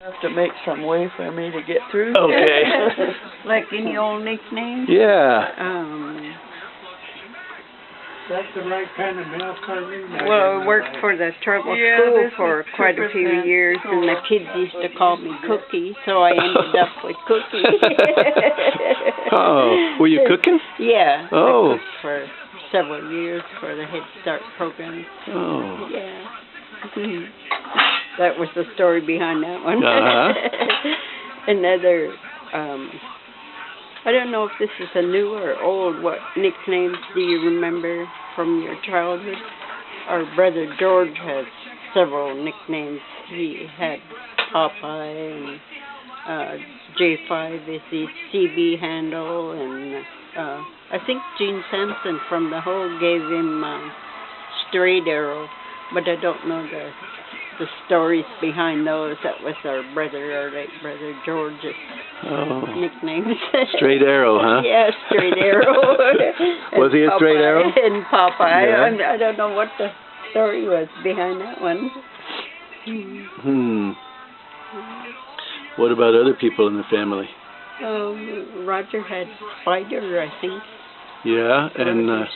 Have to make some way for me to get through. Okay. Like any old nicknames? Yeah. That's the right kind of milk, Well, I worked for the Turtle School for quite a few years, and the kids used to call me Cookie, so I ended up with Cookie. Oh, were you cooking? Yeah. Oh. I cooked for several years for the Head Start program. Oh. Yeah. That was the story behind that one. Uh-huh. Another, I don't know if this is a new or old, what nicknames do you remember from your childhood? Our brother George has several nicknames. He had Popeye, and J5 is his CB handle, and I think Gene Sampson from The Hole gave him Straight Arrow, but I don't know the stories behind those. That was our late brother George's nicknames. Straight Arrow, huh? Yeah, Straight Arrow. Was he a straight arrow? And Popeye. Yeah. I don't know what the story was behind that one. What about other people in the family? Roger had Spider, I think. Yeah, and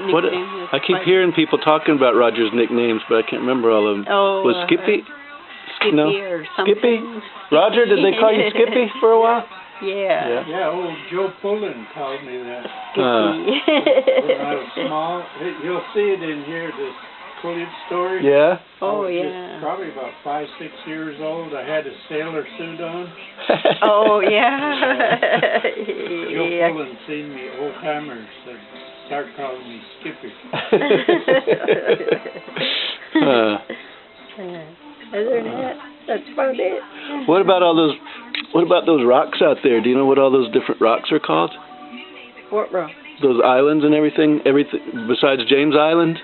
what? I keep hearing people talking about Roger's nicknames, but I can't remember all of them. Oh, was Skippy? Skippy No. or something. Skippy? Roger, did they call you Skippy for a while? Yeah. Yeah, old Joe Pullen called me that. Skippy. When I was small. You'll see it in here, this Coolidge story. Yeah? Oh, I was yeah. probably about 5, 6 years old. I had a sailor suit on. Oh, yeah. Joe Pullen seen me, old timers, said, start calling me Skippy. Other than that, that's about it. What about those rocks out there? Do you know what all those different rocks are called? What rock? Those islands and everything besides James Island?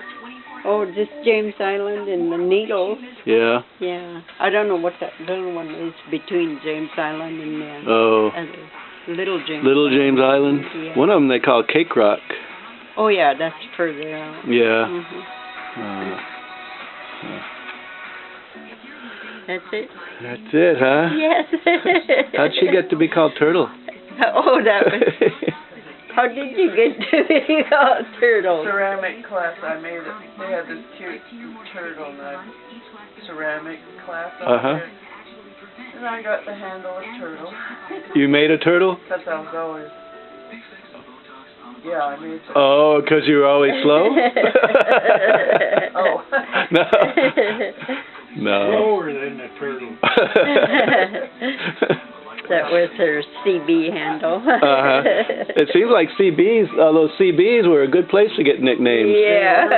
Oh, just James Island and the Needles. Yeah. Yeah. I don't know what that little one is between James Island and Little James. Little James Island? Yeah. One of them they call Cake Rock. Oh, yeah, that's further out. Yeah. That's it? That's it, huh? Yes. How'd she get to be called Turtle? Oh, that was... How did you get to be called Turtle? Ceramic class, I made it. They had this cute turtle ceramic class up there. And I got the handle of turtle. You made a turtle? That's how it always. Yeah, I made it. Oh, because you were always slow? Oh. No. No. Slower than the turtle. That was her CB handle. It seems like those CBs were a good place to get nicknames. Yeah.